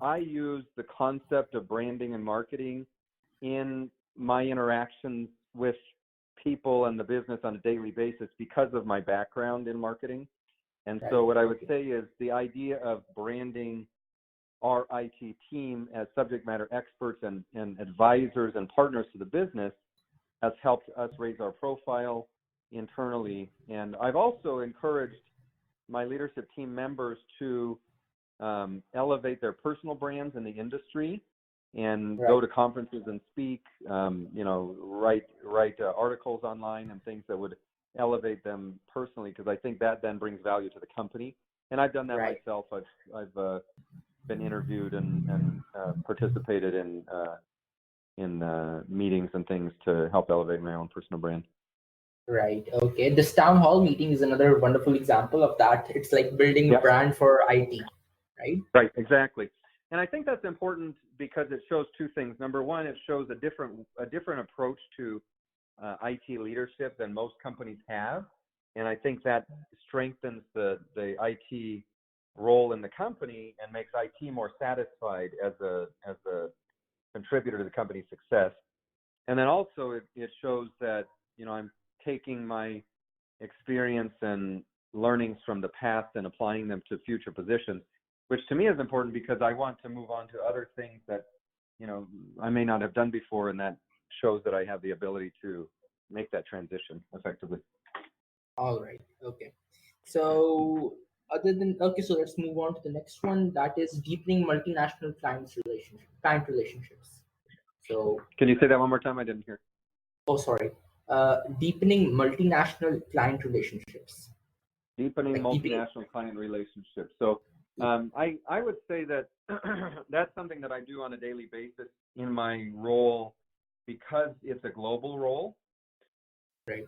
I use the concept of branding and marketing in my interactions with people and the business on a daily basis because of my background in marketing. And so what I would say is the idea of branding our IT team as subject matter experts and advisors and partners to the business has helped us raise our profile internally. And I've also encouraged my leadership team members to elevate their personal brands in the industry and go to conferences and speak, write articles online and things that would elevate them personally, because I think that then brings value to the company. And I've done that myself. I've been interviewed and participated in meetings and things to help elevate my own personal brand. Right. Okay. This town hall meeting is another wonderful example of that. It's like building a brand for IT, right? Right. Exactly. And I think that's important because it shows two things. Number one, it shows a different approach to IT leadership than most companies have, and I think that strengthens the IT role in the company and makes IT more satisfied as a contributor to the company's success. And then also it shows that I'm taking my experience and learnings from the past and applying them to future positions, which to me is important because I want to move on to other things that I may not have done before, and that shows that I have the ability to make that transition effectively. All right. Okay. So so let's move on to the next one. That is deepening multinational client relationships. So can you say that one more time? I didn't hear. Oh, sorry. Deepening multinational client relationships. Deepening multinational client relationships. So I would say that that's something that I do on a daily basis in my role because it's a global role. Right.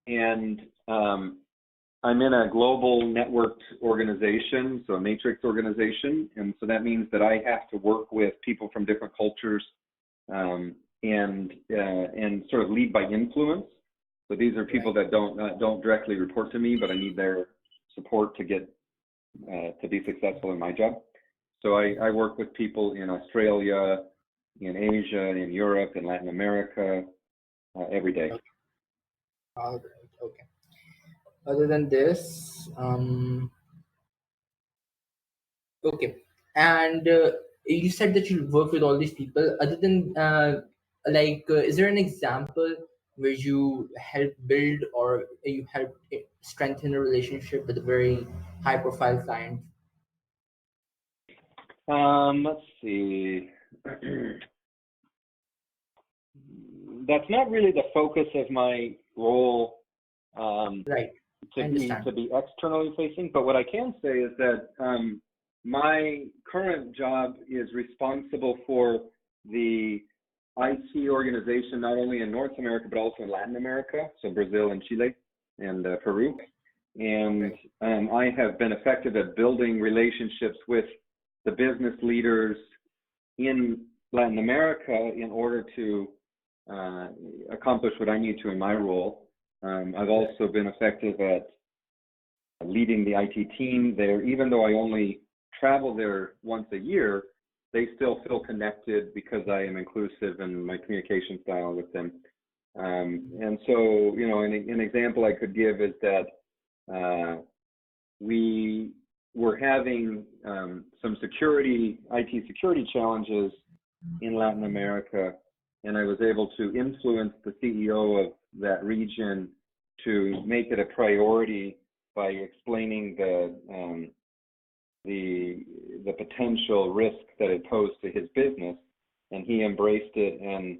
And I'm in a global networked organization, so a matrix organization. And so that means that I have to work with people from different cultures and sort of lead by influence. So these are people that don't directly report to me, but I need their support to get to be successful in my job. So I work with people in Australia, in Asia, in Europe, in Latin America, every day. Okay. All right. Okay. Other than this, okay. And you said that you work with all these people. Other than is there an example where you help build or you help strengthen a relationship with a very high-profile client? Let's see. That's not really the focus of my role. Right. To be externally facing, but what I can say is that my current job is responsible for the IT organization not only in North America but also in Latin America, so Brazil and Chile and Peru. And I have been effective at building relationships with the business leaders in Latin America in order to accomplish what I need to in my role. I've also been effective at leading the IT team there. Even though I only travel there once a year, they still feel connected because I am inclusive in my communication style with them. And so, an example I could give is that we were having some IT security challenges in Latin America, and I was able to influence the CEO of that region to make it a priority by explaining the potential risk that it posed to his business, and he embraced it and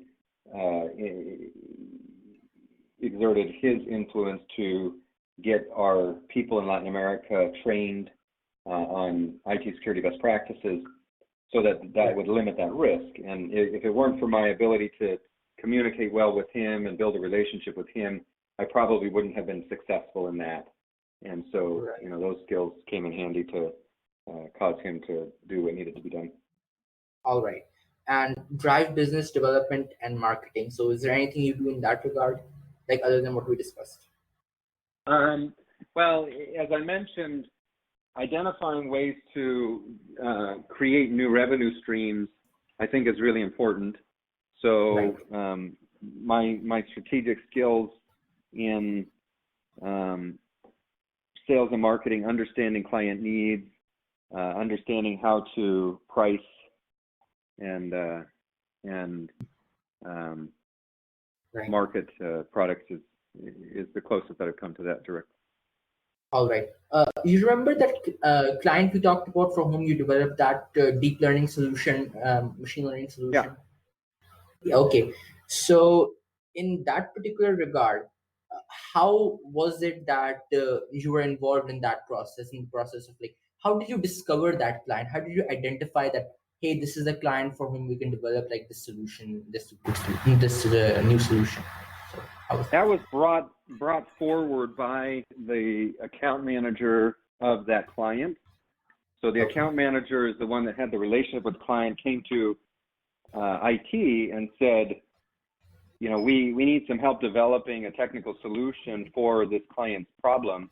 exerted his influence to get our people in Latin America trained on IT security best practices, so that would limit that risk. And if it weren't for my ability to communicate well with him and build a relationship with him, I probably wouldn't have been successful in that. And so, those skills came in handy to cause him to do what needed to be done. All right. And drive business development and marketing. So is there anything you do in that regard, like other than what we discussed? Well, as I mentioned, identifying ways to create new revenue streams, I think, is really important. So my strategic skills in sales and marketing, understanding client needs, understanding how to price and market products is the closest that I've come to that directly. All right. You remember that client we talked about for whom you developed that deep learning solution, machine learning solution? Yeah. Okay. So in that particular regard, how was it that you were involved in that process, in the process of like, how did you discover that client? How did you identify that, hey, this is a client for whom we can develop like this solution, this new solution? So that was brought forward by the account manager of that client. So the account manager is the one that had the relationship with the client, came to IT and said, you know, we need some help developing a technical solution for this client's problem.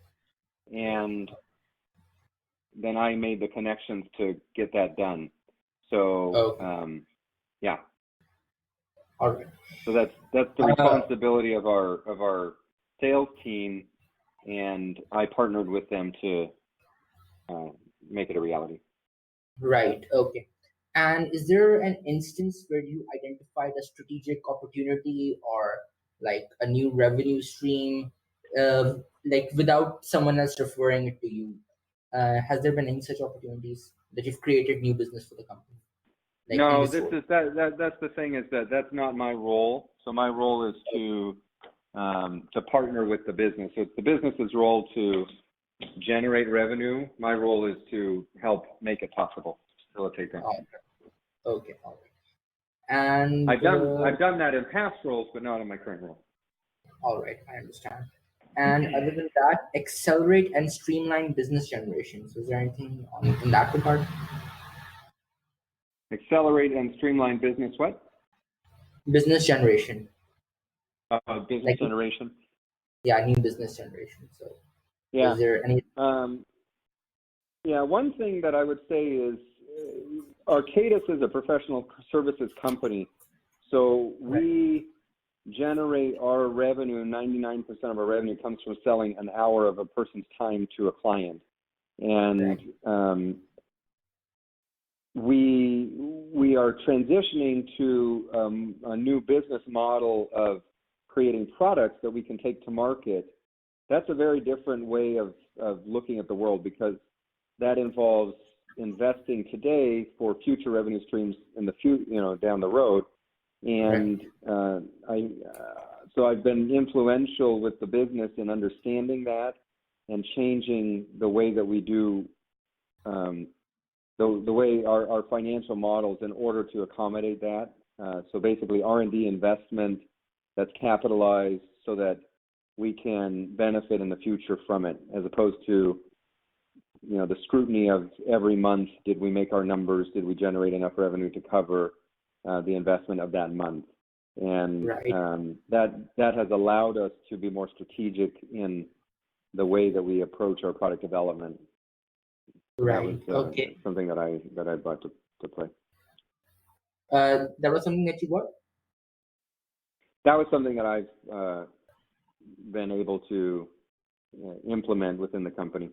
And then I made the connections to get that done. So yeah. All right. So that's the responsibility of our sales team, and I partnered with them to make it a reality. Right. Okay. And is there an instance where you identified a strategic opportunity or like a new revenue stream, like without someone else referring it to you? Has there been any such opportunities that you've created new business for the company? Like no, that's the thing, is that that's not my role. So my role is to partner with the business. So it's the business's role to generate revenue. My role is to help make it possible, facilitate that. Okay. All right. And I've done that in past roles, but not in my current role. All right, I understand. And other than that, accelerate and streamline business generation. So is there anything in that regard? Accelerate and streamline business what? Business generation. Business generation. Yeah, new business generation. So yeah. Is there any? Yeah, one thing that I would say is Arcadis is a professional services company. So we generate our revenue, 99% of our revenue comes from selling an hour of a person's time to a client. And we are transitioning to a new business model of creating products that we can take to market. That's a very different way of looking at the world, because that involves investing today for future revenue streams in the future, down the road. And so I've been influential with the business in understanding that and changing the way that we do the way our financial models in order to accommodate that. So basically R&D investment that's capitalized so that we can benefit in the future from it, as opposed to the scrutiny of every month. Did we make our numbers? Did we generate enough revenue to cover the investment of that month? And that has allowed us to be more strategic in the way that we approach our product development. Right. That was something that I brought to play. That was something that you brought? That was something that I've been able to implement within the company.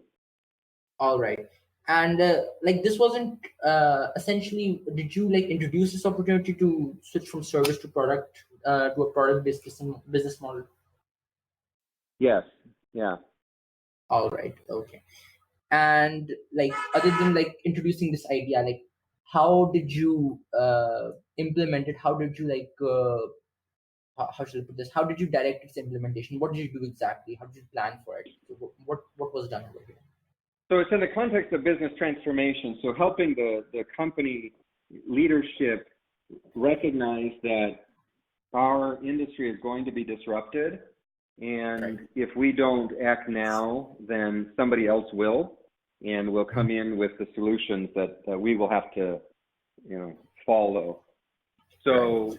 All right. And this wasn't essentially, did you introduce this opportunity to switch from service to product to a product-based business model? Yes. Yeah. All right. Okay. And other than introducing this idea, how did you implement it? How did you how should I put this? How did you direct its implementation? What did you do exactly? How did you plan for it? So what was done over here? So it's in the context of business transformation. So helping the company leadership recognize that our industry is going to be disrupted. And if we don't act now, then somebody else will, and will come in with the solutions that we will have to, follow. So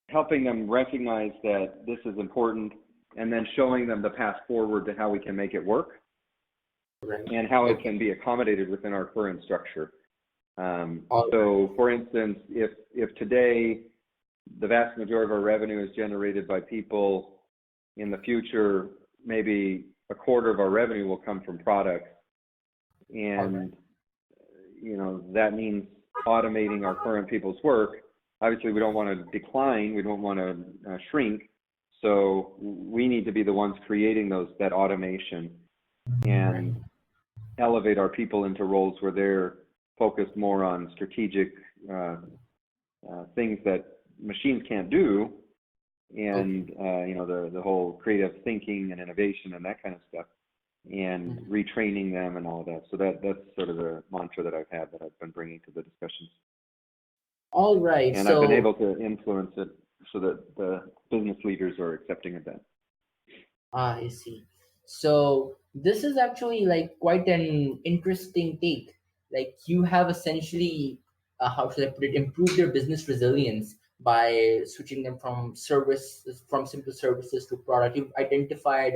helping them recognize that this is important, and then showing them the path forward to how we can make it work. Right. and how it Okay. can be accommodated within our current structure. All So for instance, if today the vast majority of our revenue is generated by people, in the future, maybe a quarter of our revenue will come from products. And, you know, that means automating our current people's work. Obviously, we don't want to decline. We don't want to shrink. So we need to be the ones creating that automation and elevate our people into roles where they're focused more on strategic things that machines can't do, and you know, the whole creative thinking and innovation and that kind of stuff, and retraining them and all that. So that's sort of the mantra that I've had, that I've been bringing to the discussions. All right. And So I've been able to influence it so that the business leaders are accepting of that. I see. So this is actually like quite an interesting take. Like you have essentially, how should I put it, improved your business resilience by switching them from simple services to product. You've identified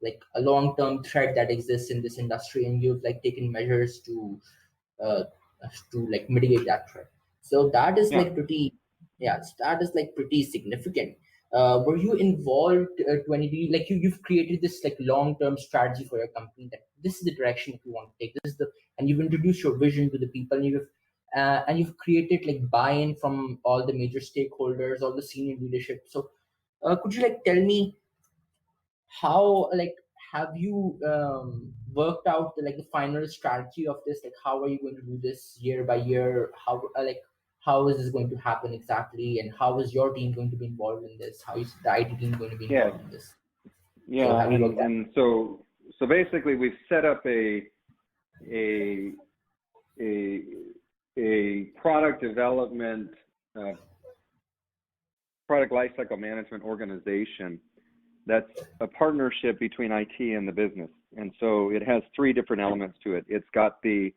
like a long-term threat that exists in this industry, and you've like taken measures uh, to like mitigate that threat. So that is Yeah. like pretty, yeah, that is like pretty significant. Were you involved to any, like you've created this like long-term strategy for your company that this is the direction that you want to take. This is the, and you've introduced your vision to the people, and you've created like buy-in from all the major stakeholders, all the senior leadership. So could you like tell me how, like, have you worked out the, like the final strategy of this, like how are you going to do this year by year, how like how is this going to happen exactly, and how is your team going to be involved in this, how is the IT team going to be Yeah. involved in this? So Yeah. have you worked that? And so basically we've set up a product development, product lifecycle management organization that's a partnership between IT and the business. And so it has three different elements to it. It's got the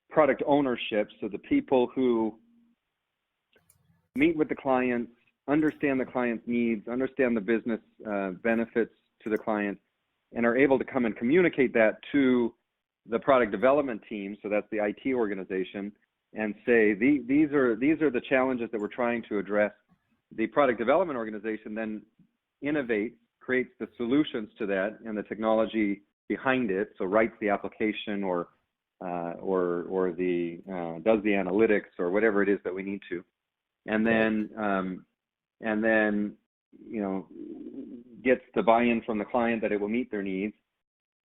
product ownership, so the people who meet with the clients, understand the client's needs, understand the business benefits to the client, and are able to come and communicate that to the product development team, so that's the IT organization, and say, these are the challenges that we're trying to address. The product development organization then innovates, creates the solutions to that and the technology behind it, so writes the application or the does the analytics or whatever it is that we need to, and then you know, gets the buy-in from the client that it will meet their needs,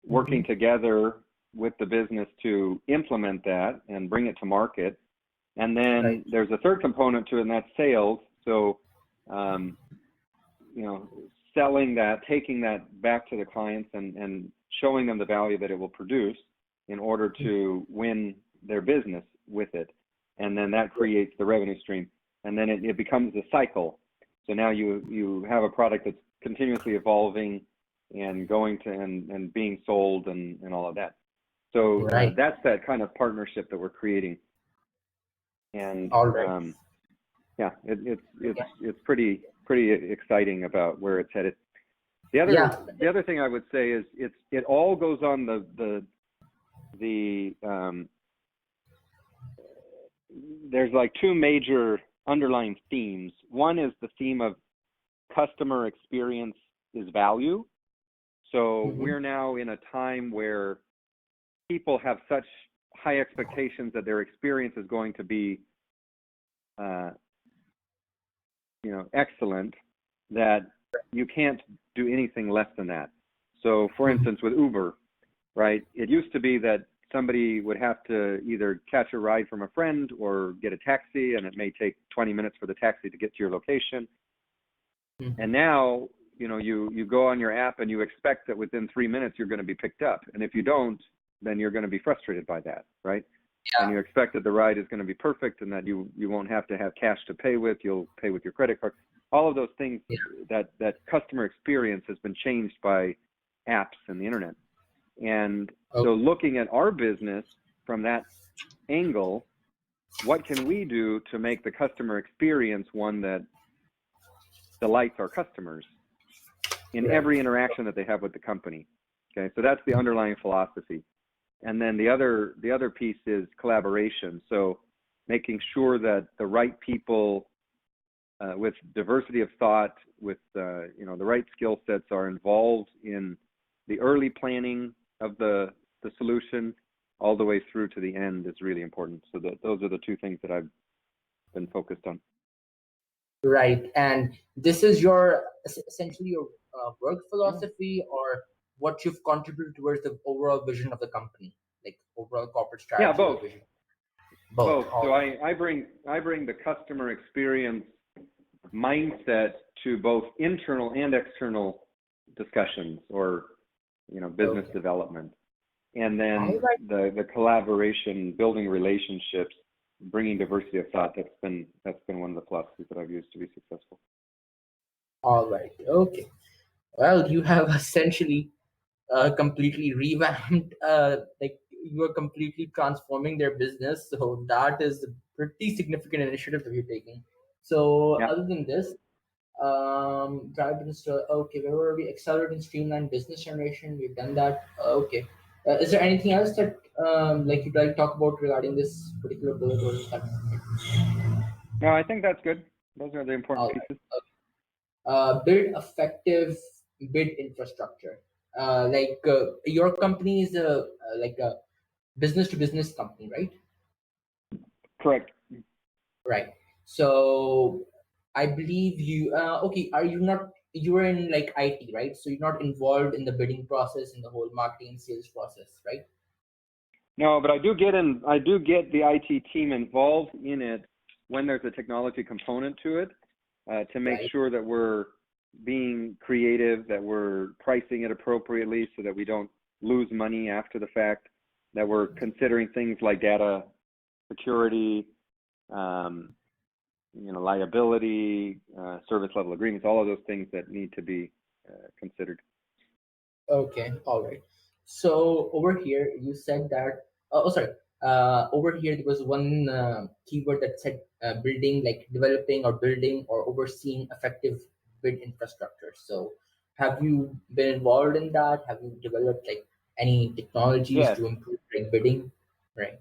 working together with the business to implement that and bring it to market. And then there's a third component to it, and that's sales. So you know, selling that, taking that back to the clients and showing them the value that it will produce in order to win their business with it. And then that creates the revenue stream. And then it becomes a cycle. So now you have a product that's continuously evolving and going to and being sold and all of that. So that's that kind of partnership that we're creating. And yeah, it's pretty exciting about where it's headed. The other thing I would say is it all goes on there's like two major underlying themes. One is the theme of customer experience is value. So we're now in a time where people have such high expectations that their experience is going to be you know, excellent, that you can't do anything less than that. So for instance, with Uber, right, it used to be that somebody would have to either catch a ride from a friend or get a taxi, and it may take 20 minutes for the taxi to get to your location. And now, you know, you go on your app and you expect that within 3 minutes you're going to be picked up. And if you don't, then you're going to be frustrated by that, right? And you expect that the ride is going to be perfect and that you won't have to have cash to pay with, you'll pay with your credit card. All of those things, that customer experience has been changed by apps and the internet. And so looking at our business from that angle, what can we do to make the customer experience one that delights our customers in every interaction that they have with the company? Okay, so that's the underlying philosophy. And then the other piece is collaboration. So making sure that the right people with diversity of thought, with the right skill sets are involved in the early planning of the solution all the way through to the end is really important. So those are the two things that I've been focused on. Right, and this is your essentially your work philosophy, or what you've contributed towards the overall vision of the company, like overall corporate strategy. Yeah, both. Vision. Both. So I bring the customer experience mindset to both internal and external discussions, or business development, and then the collaboration, building relationships, bringing diversity of thought. That's been one of the philosophies that I've used to be successful. All right. Okay. Well, you have essentially completely revamped, like you are completely transforming their business. So that is a pretty significant initiative that you're taking. So other than this, drive business. Okay, where were we? Accelerate and streamline business generation. We've done that. Okay. Is there anything else that like you'd like to talk about regarding this particular bullet? No, I think that's good. Those are the important pieces. Build effective bid infrastructure. Your company is like a business to business company, right? Correct. Right. So I believe you. Okay, are you not? You are in like IT, right? So you're not involved in the bidding process, in the whole marketing and sales process, right? No, but I do get the IT team involved in it when there's a technology component to it, to make sure that we're being creative, that we're pricing it appropriately so that we don't lose money after the fact, that we're considering things like data security, liability, service level agreements, all of those things that need to be considered. Okay, all right. So over here, you said that. Over here there was one keyword that said building, like developing or building or overseeing effective bid infrastructure. So, have you been involved in that? Have you developed like any technologies to improve like bidding? Right.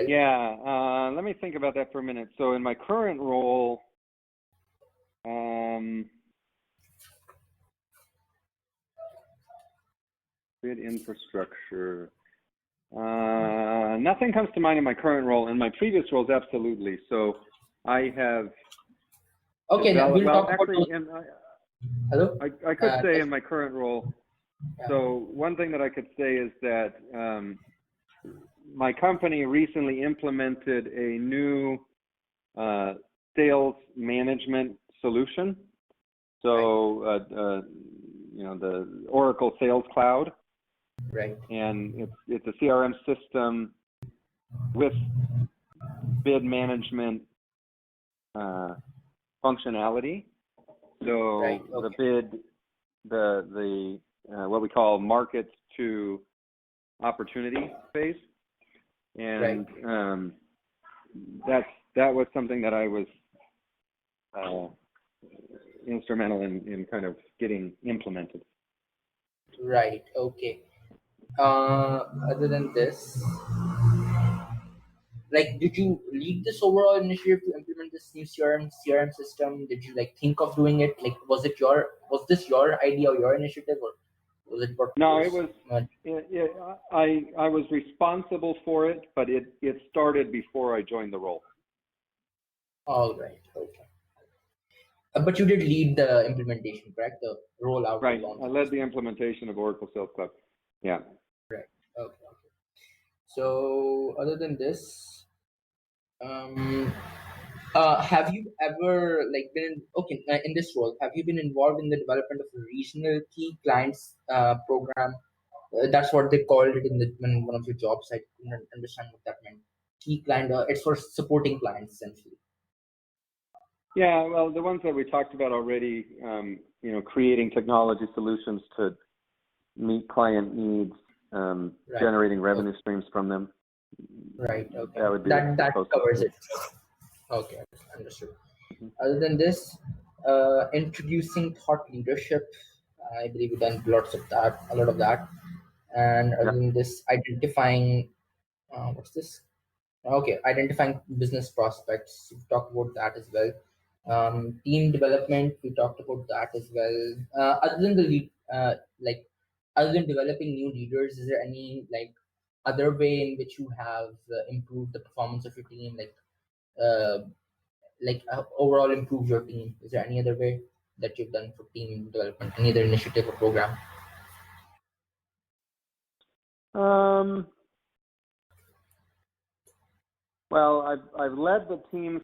Yeah. Let me think about that for a minute. So in my current role, bid infrastructure. Nothing comes to mind in my current role. In my previous roles, absolutely. So I have. Okay, now we'll talk actually, about. Hello. I could say in my current role. Yeah. So one thing that I could say is that my company recently implemented a new sales management solution. So the Oracle Sales Cloud. Right. And it's a CRM system with bid management functionality. So the bid, the what we call market to opportunity phase, and that was something that I was instrumental in kind of getting implemented. Right. Okay. Other than this, like, did you lead this overall initiative to implement this new CRM system? Did you like think of doing it? Like, was this your idea or your initiative, or was it? No, it was. I was responsible for it, but it started before I joined the role. All right. Okay. But you did lead the implementation, correct? The rollout. Right. I led the implementation of Oracle Sales Cloud. Yeah. Right. Okay. So, other than this, have you ever been in this role? Have you been involved in the development of a regional key clients program? That's what they called it in one of your jobs. I couldn't understand what that meant. Key client. It's for supporting clients essentially. Yeah, well, the ones that we talked about already, creating technology solutions to meet client needs, generating revenue streams from them. Right. Okay. That would be that covers it. Okay, understood. Mm-hmm. Other than this, introducing thought leadership, I believe we've done a lot of that. And other Yeah. than this, identifying what's this? Okay, identifying business prospects. We talked about that as well. Team development. We talked about that as well. Other than the lead, other than developing new leaders, is there any other way in which you have improved the performance of your team, overall improve your team? Is there any other way that you've done for team development? Any other initiative or program? Well, I've led the teams